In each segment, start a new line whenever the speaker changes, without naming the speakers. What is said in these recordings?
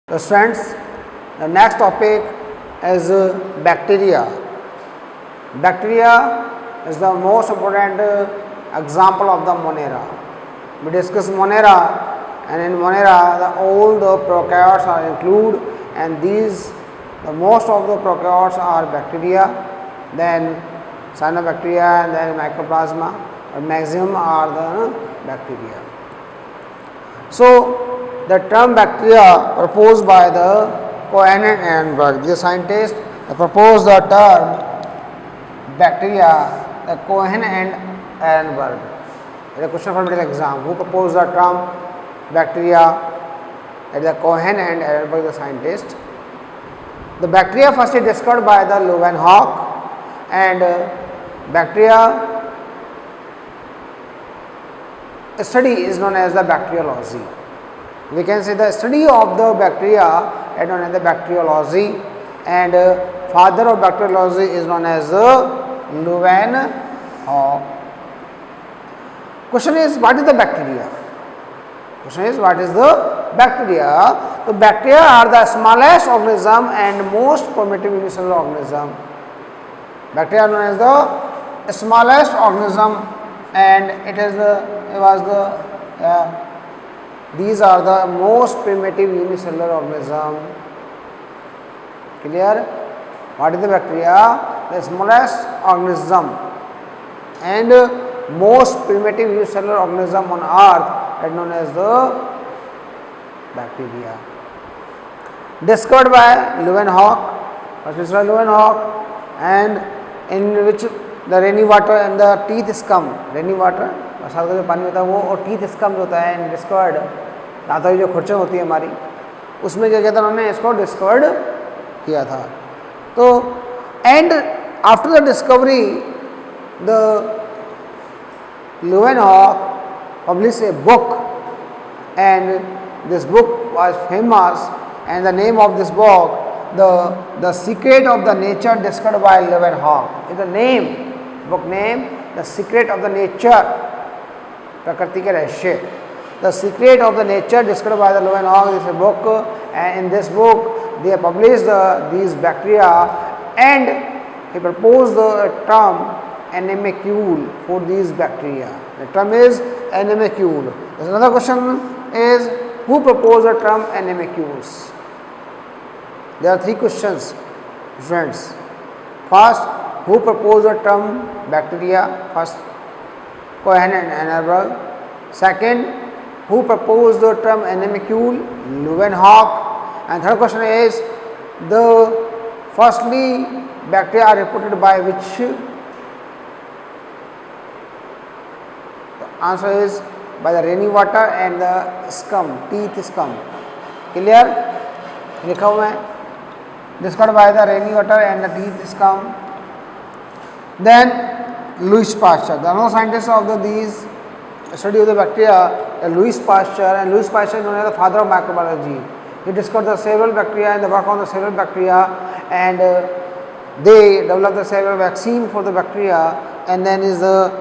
So students, the next topic is bacteria. Bacteria is the most important example of the Monera. We discuss Monera, and in Monera all the prokaryotes are included, and the most of the prokaryotes are bacteria, then cyanobacteria, and then mycoplasma, but maximum are the bacteria. So the term bacteria proposed by the Cohen and Ehrenberg. The scientists proposed the term bacteria, the Cohen and Ehrenberg. The question for middle exam: who proposed the term bacteria? At the Cohen and Ehrenberg, the scientist. The bacteria firstly discovered by the Leeuwenhoek, and bacteria study is known as the bacteriology. We can say the study of the bacteria is known as the bacteriology, and father of bacteriology is known as Leeuwenhoek. Question is, what is the bacteria? Question is, what is the bacteria? The bacteria are the smallest organism and most primitive unicellular organism. Bacteria are known as the smallest organism, and these are the most primitive unicellular organism. Clear? What is the bacteria? The smallest organism and most primitive unicellular organism on earth is known as the bacteria. Discovered by Leeuwenhoek, and in which the rainy water and the teeth scum, rainy water बरसात का जो पानी होता है वो, और teeth scum जो होता है डिस्कवर्ड, दांतों की जो खुरचें होती है हमारी, उसमें क्या कहता है, उन्होंने इसको डिस्कवर्ड किया था. तो and after the discovery the Leeuwenhoek published a book, and this book was famous, and the name of this book, the secret of the nature discovered by Leeuwenhoek, is the name, book name, the secret of the nature, प्रकृति के रहस्य. The secret of the nature discovered by the Leeuwenhoek is a book, and in this book they published these bacteria, and he proposed the term animalcule for these bacteria. The term is animalcule. Another question is, who proposed the term animalcules? There are three questions, friends. First, who proposed the term bacteria? First, Cohen and Ehrenberg. Second, who proposed the term animalcule? Leeuwenhoek. And third question is, firstly, bacteria are reported by which? The answer is by the rainy water and the scum, teeth scum. Clear? लिखा हुआ है. Discovered by the rainy water and the teeth scum. Then Louis Pasteur, the another scientist of these study of the bacteria, Louis Pasteur, and Louis Pasteur is known as the father of microbiology. He discovered the several bacteria and the work on the several bacteria, and they developed the several vaccine for the bacteria, and then is the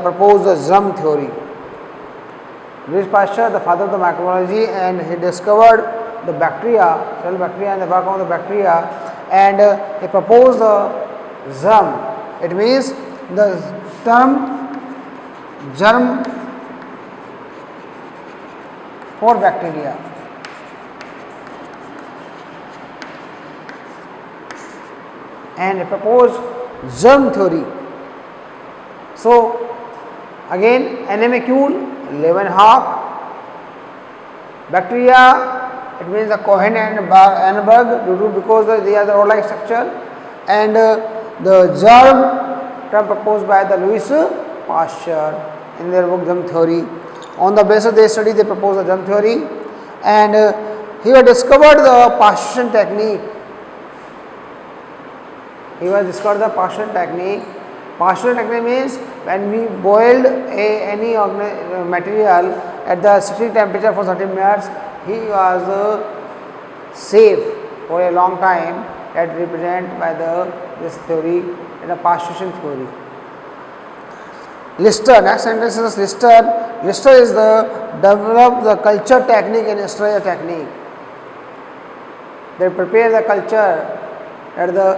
proposed the germ theory. Louis Pasteur, the father of the microbiology, and he discovered the bacteria, several bacteria, and the work on the bacteria, and he proposed the germ. It means the term germ for bacteria. And he proposed germ theory. So again, animalcule, Leeuwenhoek. Bacteria, it means the Cohen and Ehrenberg, because they are the rod-like structure, and the germ term proposed by the Louis Pasteur in their book germ theory. On the basis of their study, they proposed the germ theory, and he had discovered the pasteurization technique. Pasteurization technique means when we boiled any material at the sitting temperature for 30 minutes, he was safe for a long time. That represented by this theory, in a pasteurization theory. Lister, next sentence is Lister. Lister is the develop the culture technique and extraction technique. they prepare the culture that the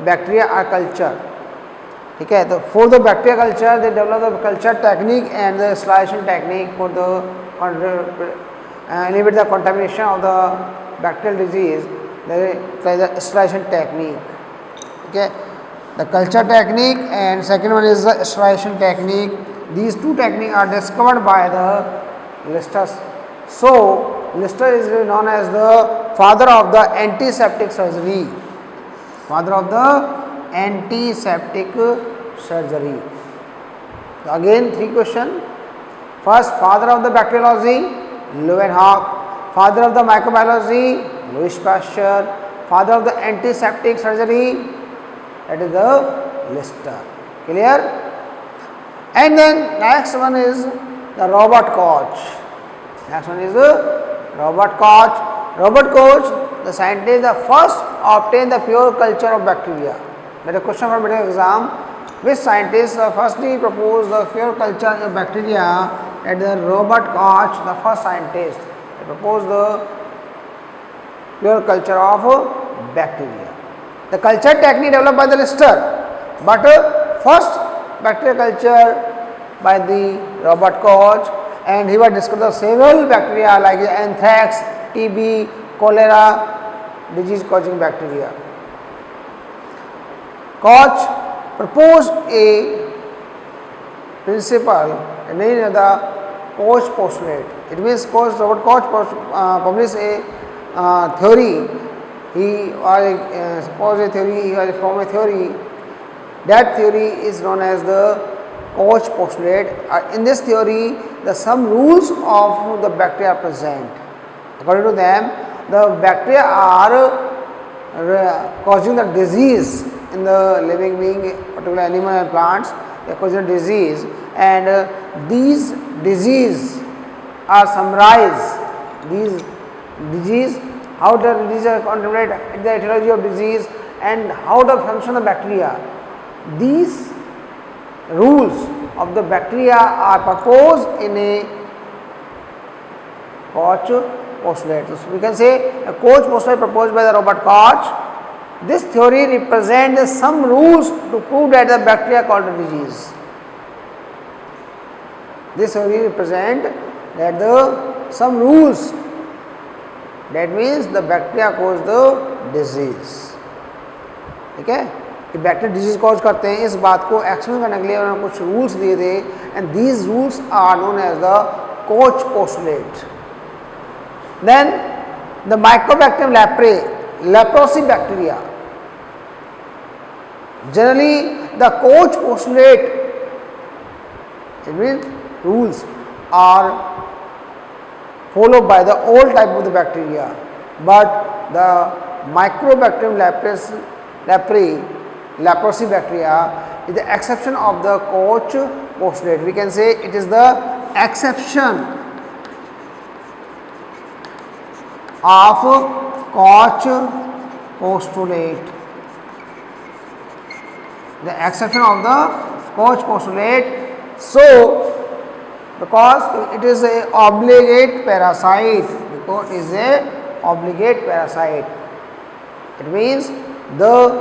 bacteria are cultured. ठीक है, तो for the bacteria culture they develop the culture technique and the sterilization technique for the inhibit the contamination of the bacterial disease. They apply the sterilization technique. Okay, the culture technique and second one is the sterilization technique. These two techniques are discovered by the Lister. So Lister is known as the father of the antiseptic surgery. Father of the antiseptic surgery. So again, three questions. First, father of the bacteriology, Leeuwenhoek. Father of the microbiology, Louis Pasteur. Father of the antiseptic surgery, that is the Lister. Clear? And then next one is the Robert Koch. Next one is Robert Koch. Robert Koch, the scientist, the first obtained the pure culture of bacteria. That is a question for medical exam. Which scientist firstly proposed the pure culture of bacteria? At the Robert Koch, the first scientist, he proposed the pure culture of bacteria. The culture technique developed by the Lister, but first bacterial culture by the Robert Koch, and he was discovered several bacteria like anthrax, TB, cholera, disease causing bacteria. Koch proposed a principle named the Koch postulate. It means Robert Koch published a theory. He was proposed a theory. He was formed a theory. That theory is known as the Koch postulate. In this theory, some rules of the bacteria are present. According to them, the bacteria are causing the disease in the living being, particularly animal and plants. They are causing disease, and these disease are summarized. These disease, how the disease are contaminated, the etiology of disease, and how the function of the bacteria. These rules of the bacteria are proposed in a Koch postulate. So we can say a Koch postulate proposed by the Robert Koch. This theory represents some rules to prove that the bacteria caused the disease. This theory represents that some rules. That means the bacteria cause the disease. ठीक है, कि bacteria disease cause करते हैं, इस बात को explain करने के लिए उन्होंने कुछ रूल्स दिए थे, and these rules are known as the Koch postulate. Then the mycobacterium leprae, leprosy bacteria. Generally the Koch postulate, it means rules are followed by the all type of the bacteria, but the Mycobacterium leprosi bacteria is the exception of the Koch postulate. We can say it is the exception of Koch postulate. The exception of the Koch postulate. So because it is a obligate parasite, because it is a obligate parasite, it means those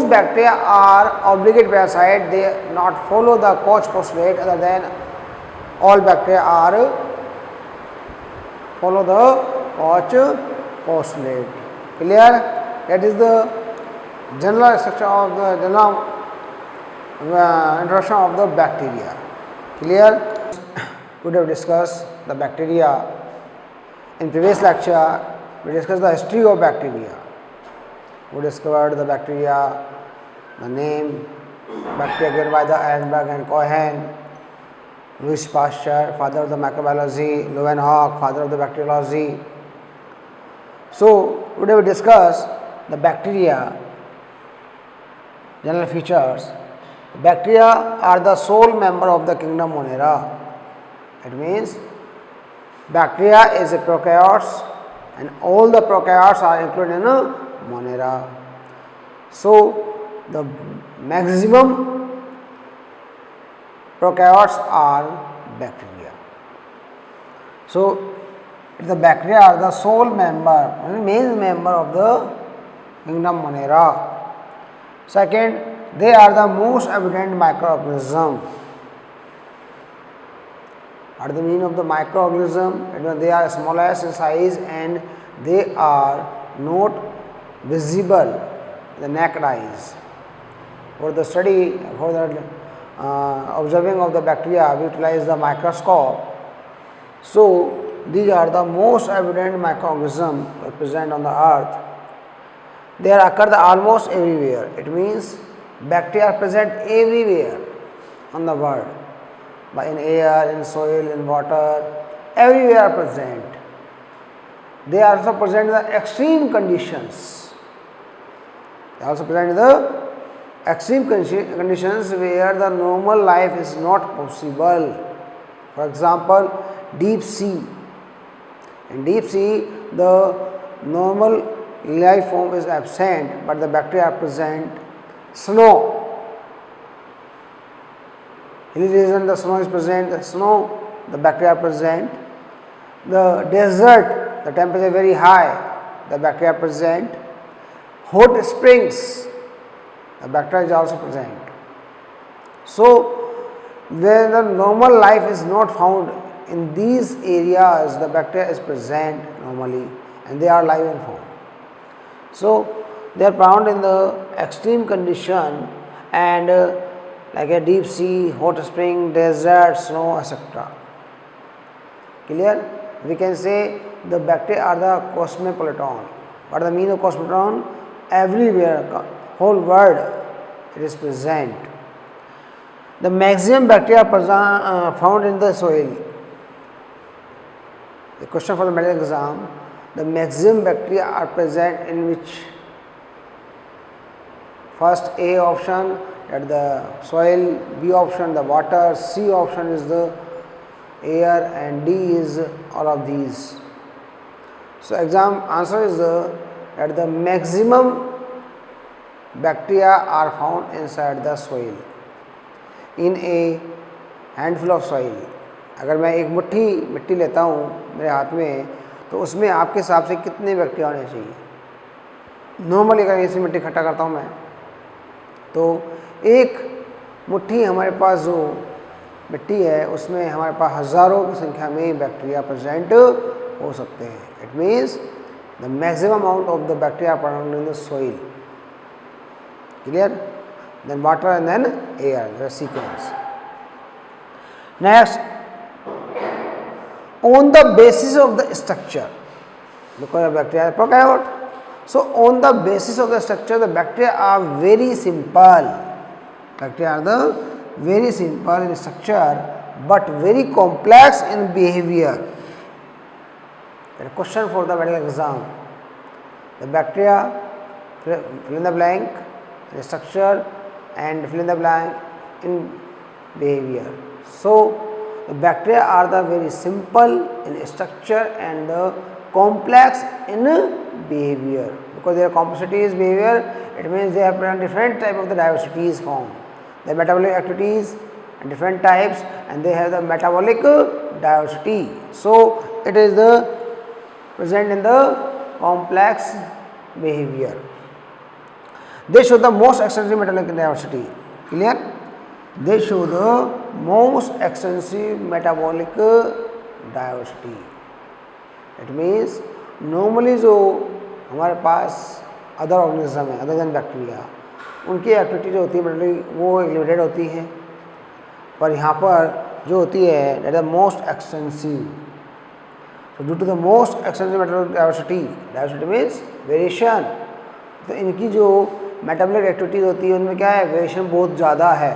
bacteria are obligate parasite, they not follow the Koch postulate, other than all bacteria are follow the Koch postulate. Clear? That is the general structure of the general introduction of the bacteria. Clear? We have discussed the bacteria. In previous lecture, we discussed the history of bacteria. We discovered the bacteria, the name, bacteria given by the Ehrenberg and Cohen, Louis Pasteur, father of the microbiology, Leeuwenhoek, father of the bacteriology. So, today we discuss the bacteria, general features. Bacteria are the sole member of the kingdom Monera. It means bacteria is a prokaryotes, and all the prokaryotes are included in a Monera. So the maximum prokaryotes are bacteria. So The bacteria are the sole member, main member of the kingdom Monera. Second, they are the most evident microorganism. What is the meaning of the microorganism? They are smallest in size and they are not visible with the naked eyes. For the study, for the observing of the bacteria, we utilize the microscope. So, these are the most evident microorganisms present on the earth. They occur almost everywhere. It means bacteria are present everywhere on the world. In air, in soil, in water, everywhere are present. They are also present in the extreme conditions. They also present in the extreme conditions where the normal life is not possible. For example, deep sea. In deep sea, the normal life form is absent, but the bacteria are present. Snow. Hilly region, the snow is present. The snow, the bacteria are present. The desert, the temperature is very high, the bacteria are present. Hot springs, the bacteria is also present. So, where the normal life is not found, in these areas the bacteria is present normally and they are live and form. So, they are found in the extreme condition and like a deep sea, hot spring, desert, snow, etc. Clear? We can say the bacteria are the cosmopolitan. What is the meaning of cosmopolitan? Everywhere, whole world it is present. The maximum bacteria are found in the soil. The question for the medical exam, the maximum bacteria are present in which? First A option at the soil, B option the water, C option is the air and D is all of these. So, exam answer is that the maximum bacteria are found inside the soil in a handful of soil. अगर मैं एक मुट्ठी मिट्टी लेता हूँ मेरे हाथ में तो उसमें आपके हिसाब से कितने बैक्टीरिया होने चाहिए? नॉर्मली अगर ऐसी मिट्टी इकट्ठा करता हूँ मैं तो एक मुट्ठी हमारे पास जो मिट्टी है उसमें हमारे पास हज़ारों की संख्या में बैक्टीरिया प्रेजेंट हो सकते हैं. It means the maximum amount of the bacteria present in the soil. Clear? Then water and then air, the sequence. Next, on the basis of the structure, because the bacteria are prokaryote, so on the basis of the structure the bacteria are very simple. Bacteria are the very simple in structure but very complex in behavior. The question for the medical exam, the bacteria, fill in the blank, in structure and fill in the blank in behavior. So the bacteria are the very simple in structure and the complex in behavior. Because their complexity is behavior, it means they have different type of the diversities formed. The metabolic activities and different types and they have the metabolic diversity. So it is the present in the complex behavior. They show the most extensive metabolic diversity. Clear? They show the most extensive metabolic diversity. It means normally जो हमारे पास other organism है other than bacteria उनकी activity जो होती है metabolic वो limited होती है, पर यहाँ पर जो होती है that the most extensive. So due to the most extensive metabolic diversity means variation, तो इनकी जो मेटाबॉलिक एक्टिविटीज होती है उनमें क्या है वेरिएशन बहुत ज़्यादा है.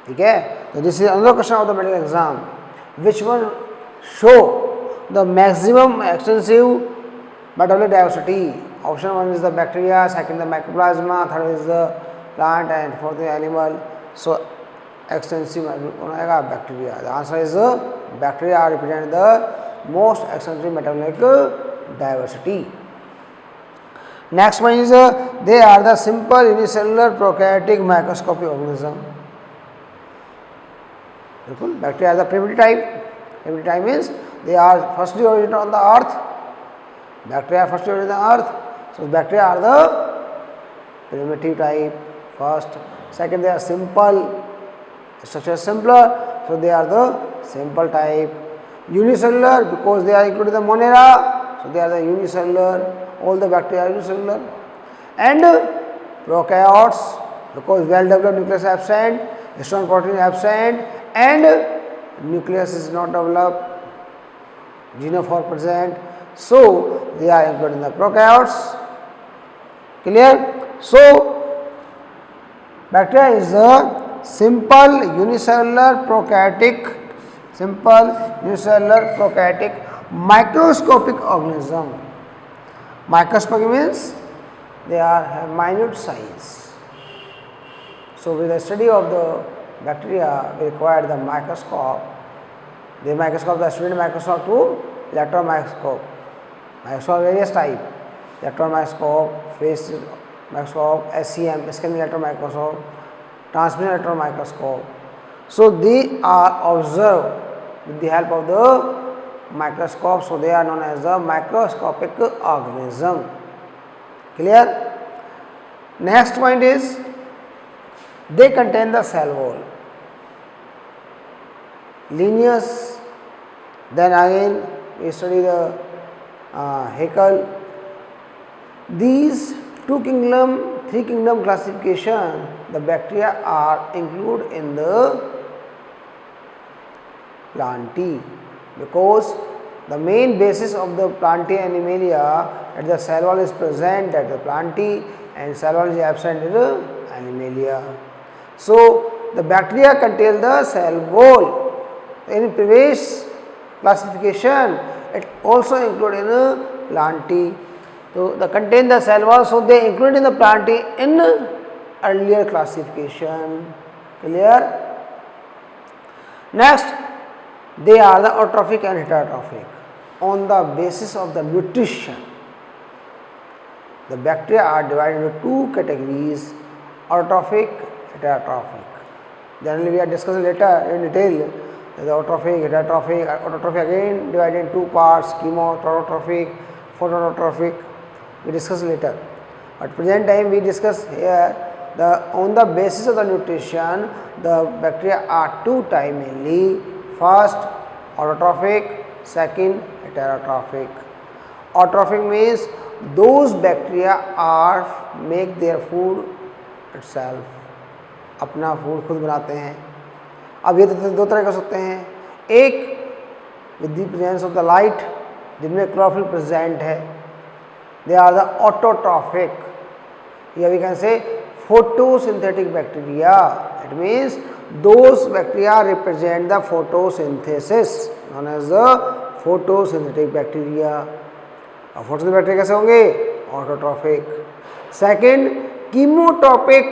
ठीक है, तो this is another question of the medical exam, which one show the maximum extensive metabolic diversity. Option 1 is the bacteria, second the mycoplasma, third is the plant and fourth the animal. So extensive होगा bacteria. The answer is bacteria are represent the most extensive metabolic diversity. Next one is they are the simple unicellular prokaryotic microscopic organism. Bacteria are the primitive type. Primitive type means they are firstly originated on the earth. Bacteria are firstly originated on the earth. So bacteria are the primitive type first. Second, they are simple, structure is simpler, so they are the simple type. Unicellular, because they are included in the Monera, so they are the unicellular. All the bacteria are unicellular. And prokaryotes, because well developed nucleus is absent, strong protein is absent, and nucleus is not developed, xenophore present, so they are included in the prokaryotes. Clear? So bacteria is a simple unicellular prokaryotic, microscopic organism. Microscopic means they are have minute size. So with the study of the bacteria, we require the microscope. The microscope, the student microscope to electron microscope. Microscope various type: electron microscope, phase microscope, SEM, scanning electron microscope, transmission electron microscope. So they are observed with the help of the microscope. So they are known as the microscopic organism. Clear? Next point is they contain the cell wall. Linnaeus, then again we study the Haeckel. These three kingdom classification, the bacteria are included in the Plantae, because the main basis of the Plantae Animalia, that the cell wall is present at the Plantae and cell wall is absent in the Animalia. So the bacteria contain the cell wall. In previous classification, it also included in a Plantae. So they contain the cell wall, so they included in the Plantae in earlier classification. Clear? Next, they are the autotrophic and heterotrophic. On the basis of the nutrition, the bacteria are divided into two categories: autotrophic, heterotrophic. Generally, we are discussing later in detail the autotrophic, heterotrophic. Autotrophic again divided in two parts: chemotrophic, phototrophic. We discuss later. At present time, we discuss here on the basis of the nutrition, the bacteria are two types mainly. First, autotrophic, second, heterotrophic. Autotrophic means those bacteria are make their food itself, अपना food खुद बनाते हैं. अब ये दो तरह के हो सकते हैं. एक with the presence of the light, जिनमें क्लोरोफिल प्रेजेंट है, they are the autotrophic. Here we can say photosynthetic bacteria. It means those bacteria represent the photosynthesis, known as the photosynthetic bacteria. और photosynthetic bacteria कैसे होंगे? Autotrophic. Second, chemotropic.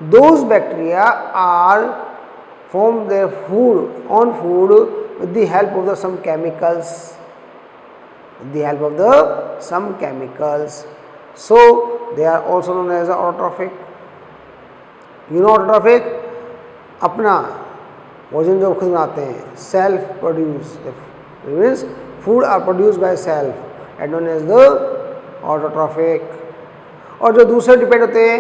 Those bacteria are form their own food with the help of the some chemicals. So they are also known as autotrophic. You know autotrophic, अपना भोजन जो खुद बनाते हैं, self produce, means food are produced by self, and known as the autotrophic. और जो दूसरे depend होते हैं,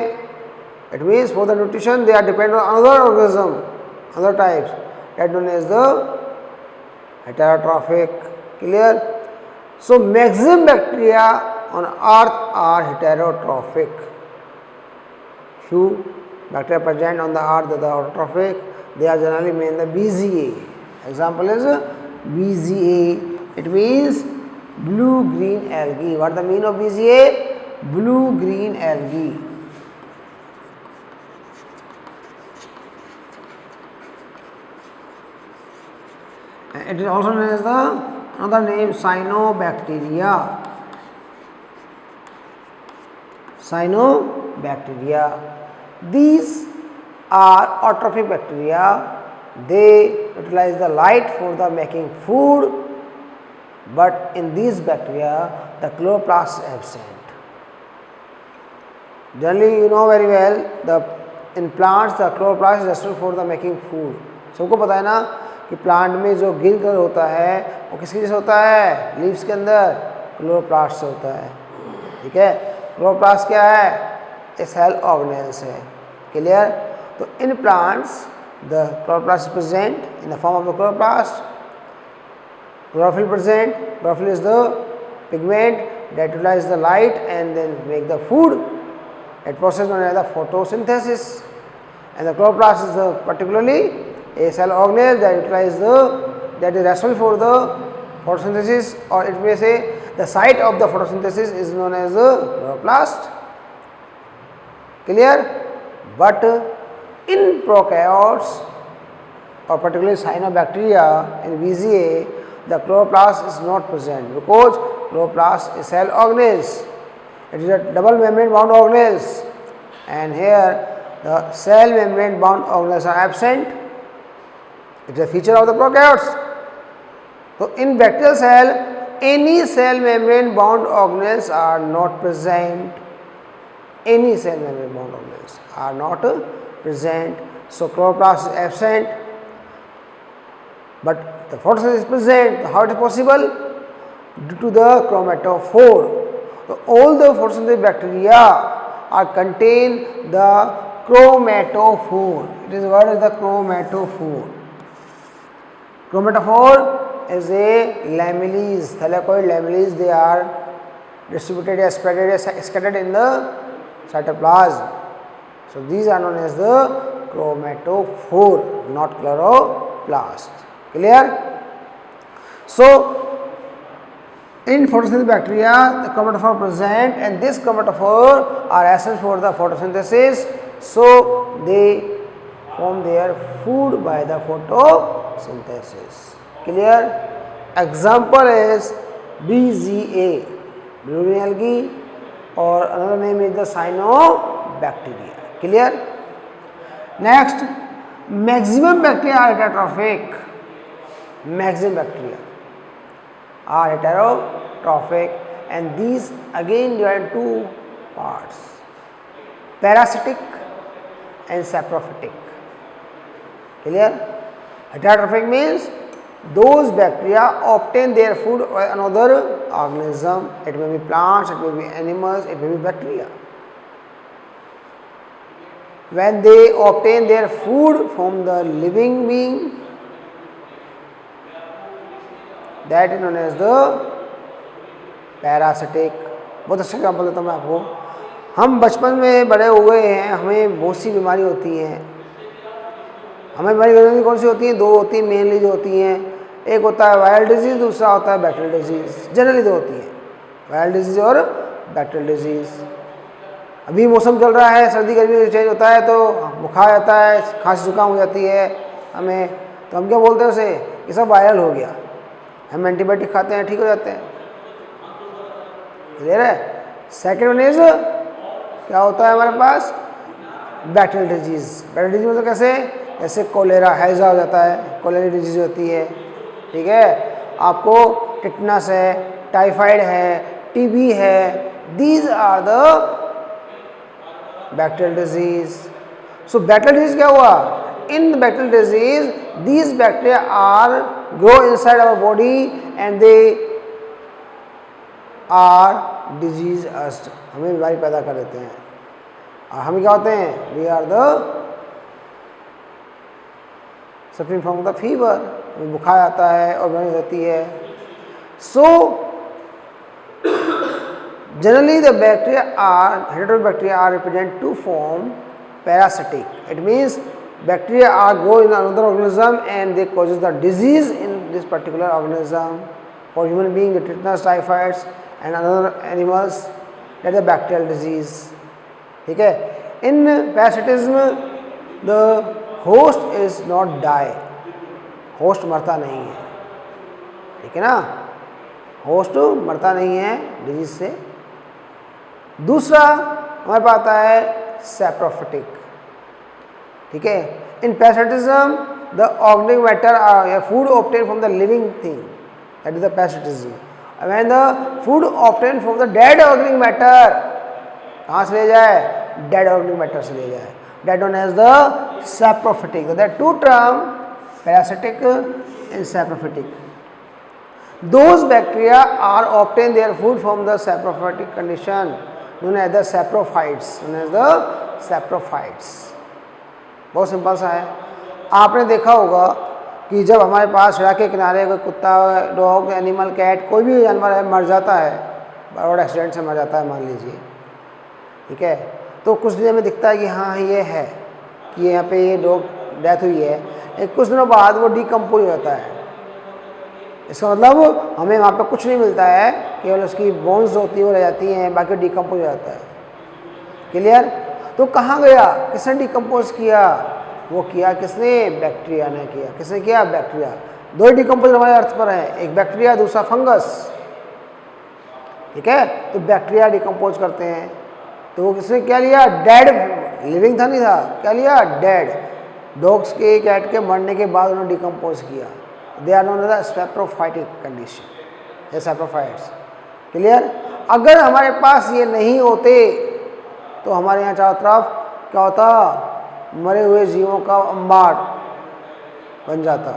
it means for the nutrition they are dependent on another organism, other types, that known as the heterotrophic. Clear? So maximum bacteria on earth are heterotrophic. Few bacteria present on the earth that are autotrophic, they are generally made in the BZA. Example is BZA. It means blue-green algae. What is the meaning of BZA? Blue-green algae. It is also known as the another name cyanobacteria. These are autotrophic bacteria. They utilize the light for the making food, but in these bacteria the chloroplast is absent. Generally, you know very well, in plants the chloroplast is necessary for the making food. सबको पता है ना कि plant में जो green colour होता है वो किसकी वजह से होता है, लीव्स के अंदर क्लोरोप्लास्ट से होता है। ठीक है, क्लोरोप्लास्ट क्या है, ए सेल ऑर्गेनेल्स है। क्लियर। तो in plants the chloroplast is present in the form of the chloroplast, chlorophyll present. Chlorophyll is the pigment that utilizes the light and then make the food. That process known as the photosynthesis. And the chloroplast is the particularly a cell organelle that utilizes that is responsible for the photosynthesis, or it may say the site of the photosynthesis is known as the chloroplast. Clear? But in prokaryotes or particularly cyanobacteria in VGA, the chloroplast is not present because chloroplast is cell organelles. It is a double membrane bound organelles, and here the cell membrane bound organelles are absent. It is a feature of the prokaryotes. So in bacterial cell, any cell membrane bound organelles are not present. Any cell membrane bound organelles are not present. So chloroplast is absent, but the photosynthesis is present. How it is possible? Due to the chromatophore. So all the photosynthetic bacteria are contain the chromatophore. It is what is the chromatophore. Chromatophore is a lamellis, thylakoid lamellis. They are distributed as spread as scattered in the cytoplasm. So these are known as the chromatophore, not chloroplast. Clear? So in photosynthetic bacteria, the chromatophore present, and this chromatophore are essential for the photosynthesis. So they form their food by the photosynthesis. Clear? Example is BZA, blue algae, or another name is the cyanobacteria. Clear? Next, maximum bacteria are heterotrophic. Maximum bacteria are heterotrophic, and these again divided into two parts: parasitic and saprophytic. Clear? Heterotrophic means those bacteria obtain their food by another organism. It may be plants, it may be animals, it may be bacteria. When they obtain their food from the living being, that is known as the parasitic. बहुत अच्छा example देता हूँ मैं आपको। हम बचपन में बड़े हुए हैं, हमें बहुत सी बीमारी होती हैं। हमें बीमारी कौन सी होती हैं? दो होती हैं मेनली जो होती हैं। एक होता है वायरल डिजीज़, दूसरा होता है बैक्टीरियल डिजीज़। जनरली दो होती हैं, वायरल डिजीज़ और बैक्टीरियल डिजीज़। अभी मौसम चल रहा है, सर्दी गर्मी चेंज होता है तो बुखार आता है, खांसी जुकाम हो जाती है हमें, तो हम क्या बोलते हैं उसे? ये सब वायरल हो गया। हम एंटीबायोटिक खाते हैं, ठीक हो जाते हैं। क्लियर है? सेकेंड वन इज क्या होता है हमारे पास? Bacterial disease. बैक्टीरियल डिजीज मतलब कैसे? जैसे कोलेरा, हैजा हो जाता है, कोलेरा डिजीज होती है। ठीक है, आपको टिटनस है, टाइफाइड है, टीबी है। These are the bacterial disease. So bacterial disease क्या हुआ? In the bacterial disease, these bacteria are grow inside our body and they are diseased. हमें बीमारी पैदा कर देते हैं। और हम क्या होते हैं? We are the suffering from the fever. हमें बुखार आता है और बीमारी होती है। So generally the bacteria are heterobacteria are represented to form parasitic. It means bacteria are grow in another organism and they causes the disease in this particular organism. For human being, the tetanus, typhoids, and other animals, that is the bacterial disease. ठीक है? In parasitism, the host is not die. Host मरता नहीं है। ठीक है ना? Host मरता नहीं है डिजीज से। दूसरा हमारे पास आता है saprophytic। ठीक है? In parasitism, the organic matter are food obtained from the living thing. That is the parasitism. And when the food obtained from the dead organic matter, कहाँ से ले जाए? Dead organic matter से ले जाए। That known as the saprophytic. So there are two terms parasitic and saprophytic. Those bacteria are obtain their food from the saprophytic condition known as the saprophytes. बहुत simple सा है. आपने देखा होगा कि जब हमारे पास सड़क के किनारे कोई कुत्ता, डॉग, एनिमल, कैट, कोई भी जानवर है मर जाता है, रोड एक्सीडेंट से मर जाता है मान लीजिए, ठीक है, तो कुछ दिन में दिखता है कि हाँ ये है कि यहाँ पे ये डॉग डेथ हुई है, एक कुछ दिनों बाद वो डिकम्पोज हो जाता है. इसका मतलब हमें वहाँ पे कुछ नहीं मिलता है, केवल उसकी बोन्स होती है वो रह जाती हैं, बाकी डिकम्पोज हो जाता है. क्लियर? तो कहाँ गया, किसने डिकम्पोज किया? वो किया किसने? बैक्टीरिया ने किया. किसने किया? बैक्टीरिया. दो डिकम्पोज हमारे अर्थ पर है, एक बैक्टीरिया दूसरा फंगस. ठीक है, तो बैक्टीरिया डिकम्पोज करते हैं. तो वो किसने क्या लिया? डेड, लिविंग था नहीं था, क्या लिया? डेड. डॉग्स के, कैट के मरने के बाद उन्होंने डिकम्पोज किया. They are known as saprophytic condition, saprophytes. Clear? अगर हमारे पास ये नहीं होते तो हमारे यहाँ चारों तरफ क्या होता? मरे हुए जीवों का अंबार बन जाता.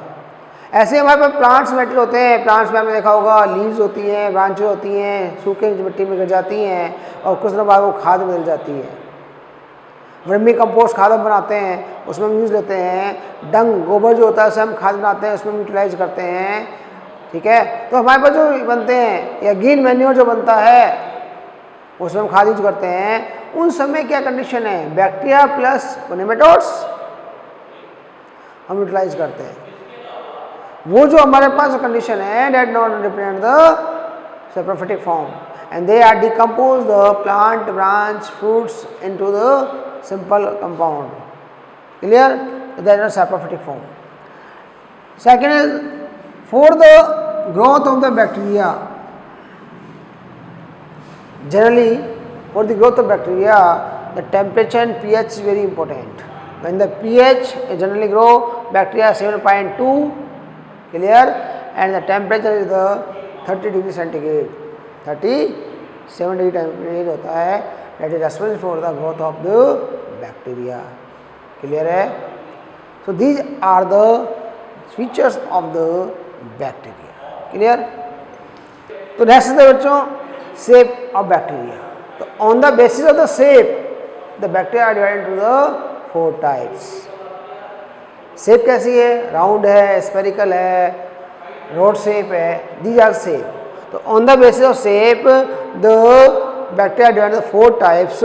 ऐसे हमारे पास प्लांट्स मेटेरियल होते हैं. प्लांट्स में आपने देखा होगा लीव्स होती हैं, ब्रांचेज होती हैं, सूखे मिट्टी में गिर जाती हैं और कुछ दिनों बाद वो खाद बदल जाती है. वर्मी कंपोस्ट खाद हम बनाते हैं, उसमें हम यूज़ लेते हैं. डंग, गोबर जो होता है उसे हम खाद बनाते हैं, उसमें हम यूटिलाइज करते हैं. ठीक है, तो हमारे पास जो बनते हैं या ग्रीन मैन्योर जो बनता है उसमें हम खाद यूज करते हैं. उन समय क्या कंडीशन है? बैक्टीरिया प्लस नेमेटोड्स हम यूटिलाइज करते हैं. वो जो हमारे पास कंडीशन है that not represent the saprophytic form and they are decompose the plant, branch, fruits into the simple compound. Clear? That is saprophytic form. Second is for the growth of the bacteria. Generally, for the growth of bacteria, the temperature and pH is very important. When the pH generally grow, bacteria 7.2, clear, and the temperature is the 30 degree centigrade. 37 degree temperature होता है. That is responsible for the growth of the bacteria. Clear है? So these are the features of the bacteria. Clear? तो next है बच्चों shape of bacteria. तो on the basis of the shape, the bacteria are divided into the 4 types. Shape कैसी है? Round है, spherical है, rod shape है. These are shape. तो on the basis of shape, the bacteria divided into 4 types.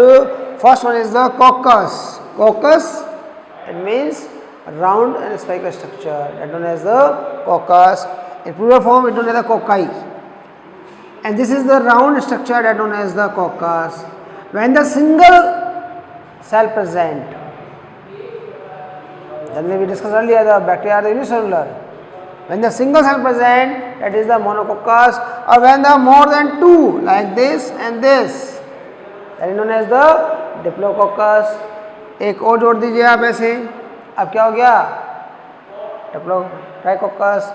First one is the coccus. Coccus, it means round and spherical structure, that known as the coccus. In plural form, it known as the cocci. And this is the round structure that known as the coccus. When the single cell present, then we discussed earlier the bacteria are unicellular. When the single cell present, that is the monococcus, or when the more than 2 like this and this, that is known as the diplococcus. एक और जोड़ दीजिए आप ऐसे. अब क्या हो गया? ट्राइकोकस,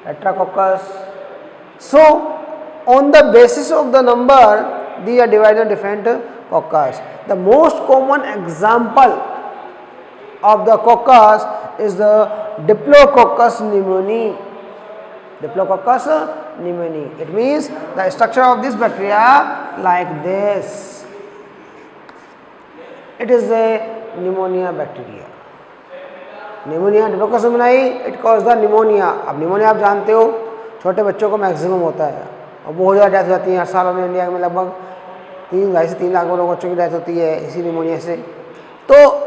tetracoccus. So on the basis of the number, these are divided into different coccus. The most common example of the coccus is the Diplococcus pneumoniae. Diplococcus pneumoniae. It means the structure of this bacteria like this. It is a pneumonia bacteria. Pneumonia, Diplococcus pneumoniae, it causes the pneumonia. अब pneumonia आप जानते हो छोटे बच्चों को maximum होता है और बहुत ज़्यादा डेथ हो जाती है हर साल में. इंडिया में लगभग 2.5 से 3 लाख बच्चों की डेथ होती है इसी निमोनिया से. तो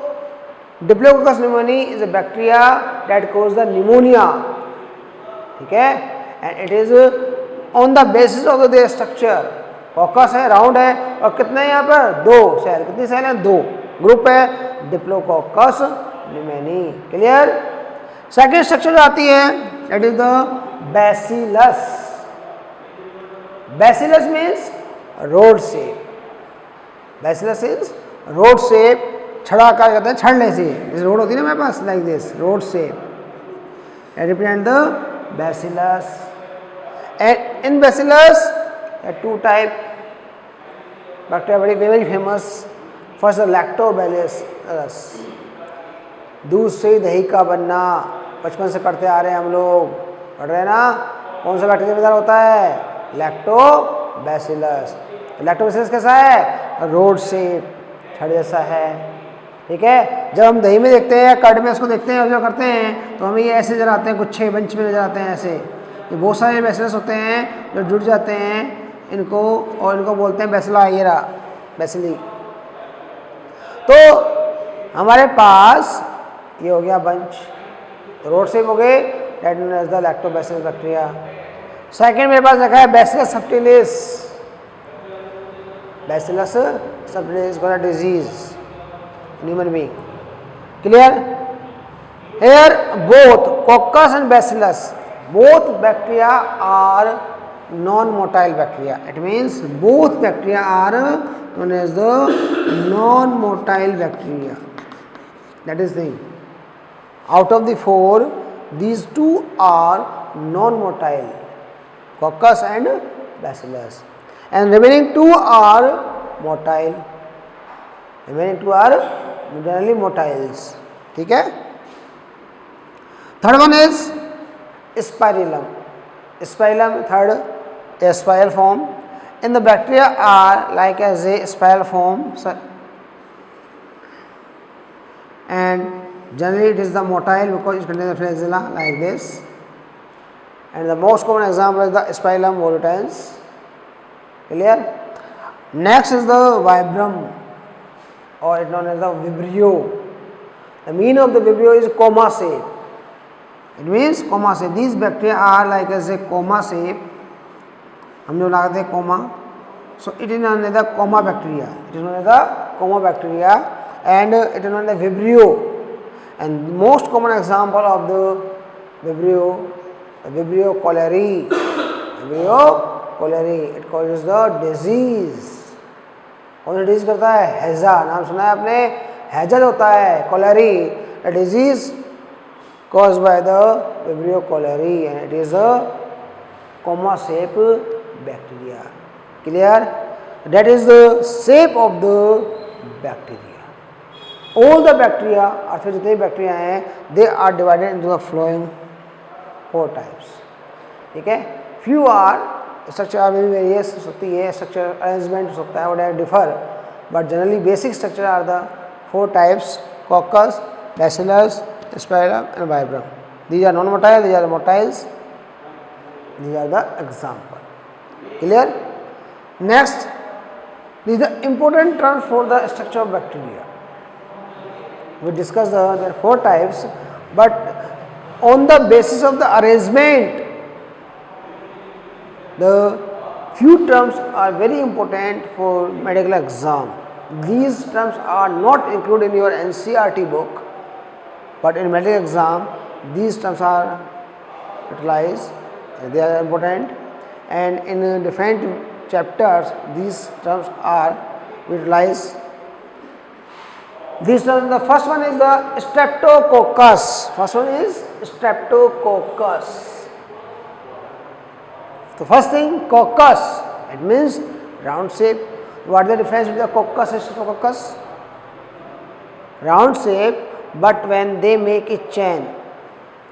Diplococcus pneumoniae is a bacteria that causes the pneumonia. ठीक है, and it is on the basis of the structure. Coccus है, राउंड है और कितने हैं यहाँ पर? 2 सेल. कितनी सेल हैं? 2. ग्रुप है Diplococcus pneumoniae. Clear? Second structure आती है that is the bacillus. Bacillus means rod shape. Bacillus is rod shape. छड़ा आकार कहते हैं, छड़ने से जैसे रोड होती है ना मेरे पास, like this rod shape. Represent the bacillus. And in bacillus 2 type bacteria very famous. First the lactobacillus. दूध से दही का बनना, बचपन से पढ़ते आ रहे हैं हम लोग, पढ़ रहे हैं ना। कौन सा बैक्टीरिया जिम्मेदार होता है? लैक्टोबैसिलस। लैक्टोबैसिलस कैसा है? रोड शेप, छड़ जैसा है, ठीक है। जब हम दही में देखते हैं या कर्ड में इसको देखते हैं, ऑब्जर्व करते हैं, तो हमें ये ऐसे नजर आते हैं, गुच्छे बंच में नजर आते हैं ऐसे। ये बहुत सारे बैसिलस होते हैं जो जुड़ जाते हैं इनको, और इनको बोलते हैं बैसिला एरा, बैसिली। तो हमारे पास ये हो गया बंच, रोड शेप हो गए, that known as the lactobacillus bacteria. Second मेरे पास रखा है bacillus subtilis. Bacillus subtilis got a disease in human being. Clear? Here both coccus and bacillus, both bacteria are non-motile bacteria. It means both bacteria are known as the non-motile bacteria. That is the out of the four, these two are non-motile, coccus and bacillus, and remaining two are motile. Remaining two are generally motiles. ठीक है। Third one is spirillum. Spirillum third, a spiral form. In the bacteria are like as a spiral form, and generally it is the motile because it contains the flagella like this. And the most common example is the Spirillum volutans. Clear? Next is the vibram, or it known as the vibrio. The meaning of the vibrio is coma shape. It means coma shape. These bacteria are like as a coma shape. हम जो लगाते हैं coma. So it is known as the coma bacteria. It is known as the coma bacteria, and it is known as the vibrio. And the most common example of the vibrio cholerae. Vibrio cholerae. It causes the disease. कौन सा disease करता है? हैजा। नाम सुना है आपने? हैजा होता है cholerae, a disease caused by the Vibrio cholerae, and it is a coma shape bacteria. Clear? That is the shape of the bacteria. All the bacteria, अर्थ में जितने बैक्टीरिया हैं, they are divided into the following four types. ठीक है। Few are structure में भी various हो सकती है, स्ट्रक्चर अरेंजमेंट हो सकता है, what differ, but generally basic structure are the four types: coccus, bacillus, spirillum and vibrio. These are non motile, these are motiles, these are the example. Clear? Next, these are important terms for the structure of bacteria. We discussed there are four types, but on the basis of the arrangement, the few terms are very important for medical exam. These terms are not included in your NCERT book, but in medical exam these terms are utilized. They are important, and in different chapters these terms are utilized. These terms, the first one is the streptococcus. First one is streptococcus. The first thing, coccus, it means round shape. What is the difference between the coccus and streptococcus? Round shape, but when they make a chain.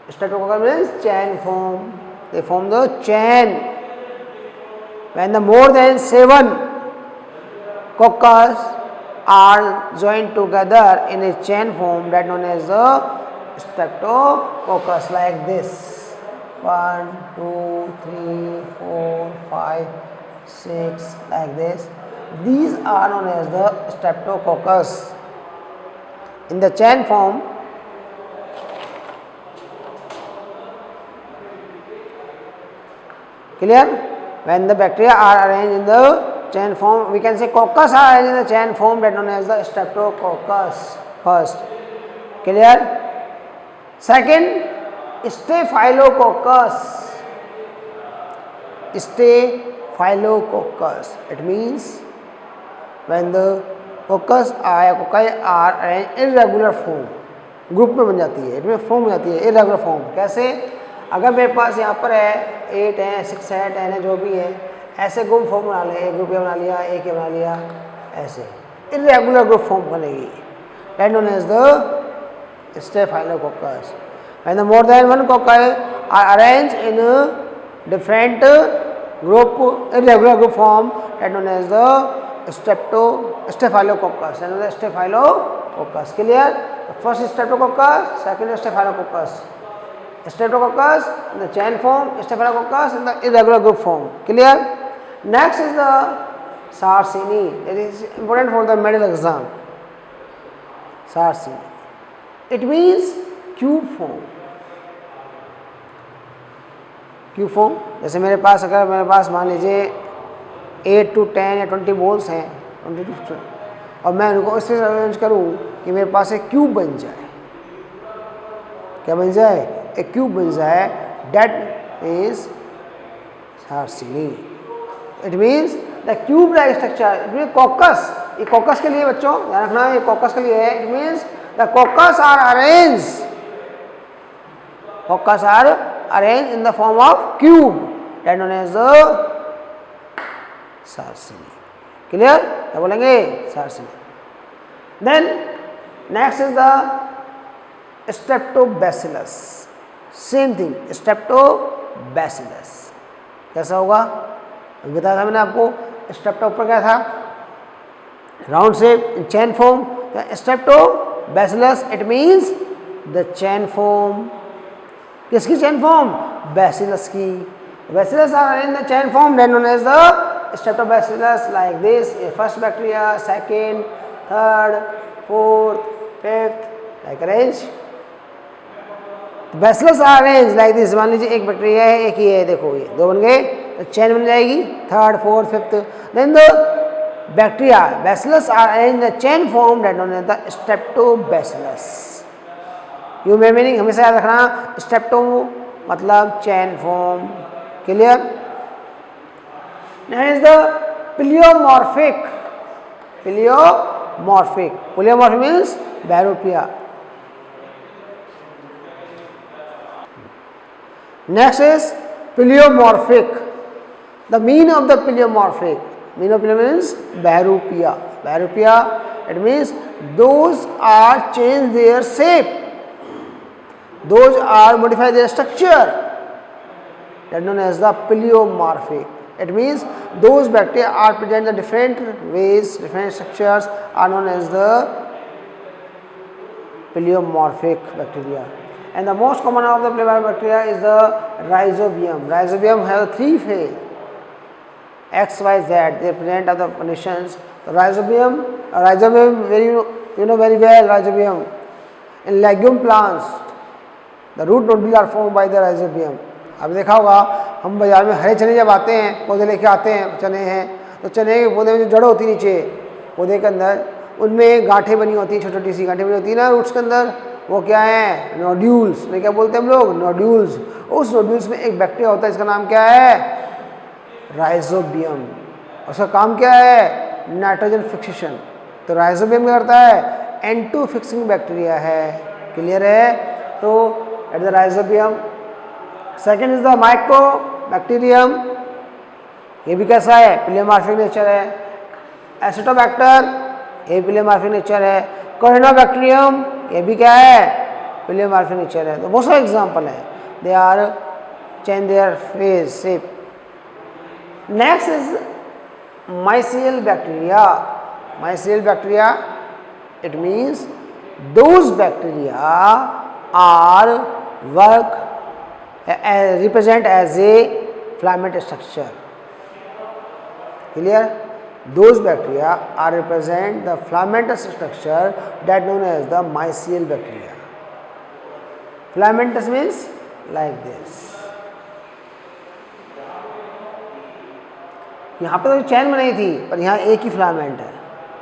Streptococcus means chain form. They form the chain. When the more than 7 coccus are joined together in a chain form, that known as the streptococcus, like this. 1, 2, 3, 4, 5, 6, like this. These are known as the streptococcus. In the chain form, clear? When the bacteria are arranged in the chain form, we can say coccus are arranged in the chain form, that known as the streptococcus. First, clear? Second, Staphylococcus. Staphylococcus. It means when the coccus cocci are arranged in irregular form, group में बन जाती है, इनमें form हो जाती है irregular form. कैसे? अगर मेरे पास यहाँ पर है 8 है, 6 है, 10 है, जो भी है, ऐसे ग्रुप फॉर्म बना ले. एक ग्रुप बना लिया, एक बना लिया, ऐसे इरेगुलर ग्रुप फॉर्म बनेगी. That known as the Staphylococcus. When the more than one cocci are arranged in a different group, irregular group form, that known as the Staphylococcus. That known as Staphylococcus. Clear? The first is Streptococcus, second is Staphylococcus. Streptococcus in the chain form, Staphylococcus in the irregular group form. Clear? Next is the Sarcini. It is important for the medical exam. Sarcini. It means cube form. Cube form जैसे मेरे पास, अगर मेरे पास मान लीजिए 8 to 10 या 20 balls हैं, 20 to 20, और मैं उनको इससे अरेंज करूँ कि मेरे पास एक क्यूब बन जाए. क्या बन जाए? एक क्यूब बन जाए. That is sarcinae. It means the cube like structure. It mean coccus. ये कॉकस के लिए बच्चों ध्यान रखना, ये कॉकस के लिए है. It means the coccus are arrange. Coccus are arranged in the form of cube, that known as the Sarcini. Clear? क्या बोलेंगे? Sarcini. Then next is the Streptobacillus. Same thing, Streptobacillus. कैसा होगा? अभी बताया था मैंने आपको. स्ट्रेप्टो ऊपर क्या था? Round shape, chain form. Streptobacillus, it means the chain form. किसकी चैन फॉर्म? बैसिलस की. Bacillus are in the chain form, then known as the streptobacillus, like this. First bacteria, second, third, fourth, fifth, like arrange. Bacillus are arrange like this. मान लीजिए एक bacteria है, एक ही है, देखो ये दो बन गए तो चैन बन जाएगी, third, fourth, fifth. Then the bacteria bacillus are arrange the chain form, then known as the streptobacillus. You में मीनिंग हमेशा याद रखना. स्ट्रेप्टो मतलब chain form. Clear? Next is the pleomorphic. Pleomorphic. Pleomorphic means बैरोपिया. Next is pleomorphic. The mean of the pleomorphic. Mean of means बैरोपिया. बैरोपिया, it means those are change their shape. Those are modify their structure, that known as the pleomorphic. It means those bacteria are present in different ways, different structures are known as the pleomorphic bacteria. And the most common of the pleomorphic bacteria is the Rhizobium. Rhizobium has three phase, X, Y, Z. They present of the conditions. The Rhizobium, you know very well Rhizobium. In legume plants, the root nodule are formed by the rhizobium. आपने देखा होगा, हम बाजार में हरे चने जब आते हैं, पौधे लेके आते हैं, चने हैं, तो चने के पौधे में जो जड़ होती है नीचे पौधे के अंदर, उनमें गांठें बनी होती हैं, छोटी छोटी सी गांठें बनी होती है ना रूट्स के अंदर. वो क्या है? नोड्यूल्स. में क्या बोलते हैं हम लोग? नोड्यूल्स. उस नोड्यूल्स में एक बैक्टीरिया होता है, इसका नाम क्या है? राइजोबियम. उसका काम क्या है? Nitrogen fixation. तो राइजोबियम क्या करता है? एंटो फिक्सिंग बैक्टीरिया है. क्लियर है? तो at the rhizobium. Second is the mycobacterium. ये भी कैसा है? प्लियोमॉर्फिक नेचर है. एसिटोबैक्टर, ये प्लियोमॉर्फिक नेचर है. कोरिनोबैक्टीरियम, ये भी क्या है? प्लियोमॉर्फिक नेचर है. तो बहुत सारे एग्जाम्पल है. They are change their phase shape. Next is mycelial bacteria. Mycelial bacteria, it means those bacteria are represent as a filament structure. Clear? Those bacteria are represent the filamentous structure that known as the mycelial bacteria. Filamentous means like this. यहाँ पे तो चैन बनाई थी, पर यहाँ एक ही filament है.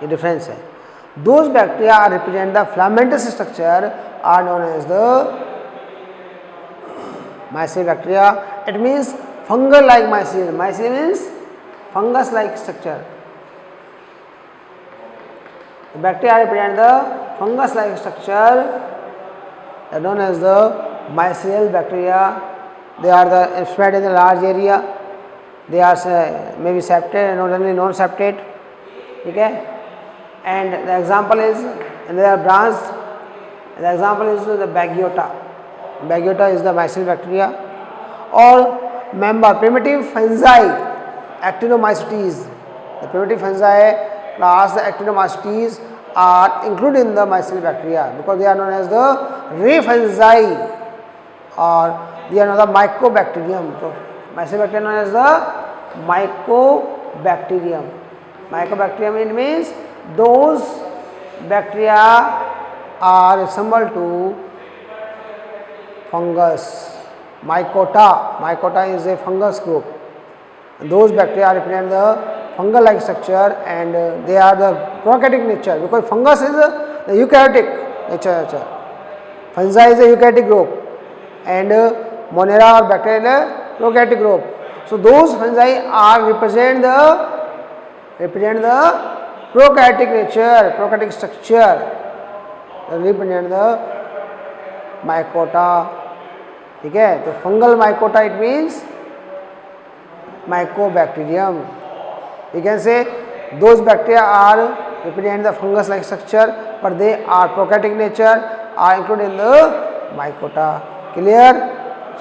ये डिफरेंस है. Those bacteria are represent the filamentous structure are known as the mycelial bacteria. It means fungal like mycelium. Mycelium means fungus like structure. The bacteria represent the fungus like structure are known as the mycelial bacteria. They are the spread in a large area. They are maybe septate and not only non-septate. Okay? And the example is, and they are branched The example is the Bagiota. Bagiota is the mycelial bacteria. Or member primitive fungi, actinomycetes. The primitive fungi class, the actinomycetes, are included in the mycelial bacteria because they are known as the ray fungi, or they are known as the mycobacterium. So mycelial bacteria known as the mycobacterium. Mycobacterium, it means those bacteria are assembled to fungus. Mycota is a fungus group. Those bacteria represent the fungal like structure, and they are the prokaryotic nature because fungus is the eukaryotic nature. Fungi is a eukaryotic group, and Monera or bacteria is a prokaryotic group. So those fungi are represent the prokaryotic nature, prokaryotic structure. Represent the mycota. ठीक है, तो fungal mycota it means mycobacterium. You can say those bacteria are represent the fungus like structure, but they are prokaryotic nature, are included in the mycota. Clear?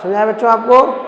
समझ आया बच्चों आपको?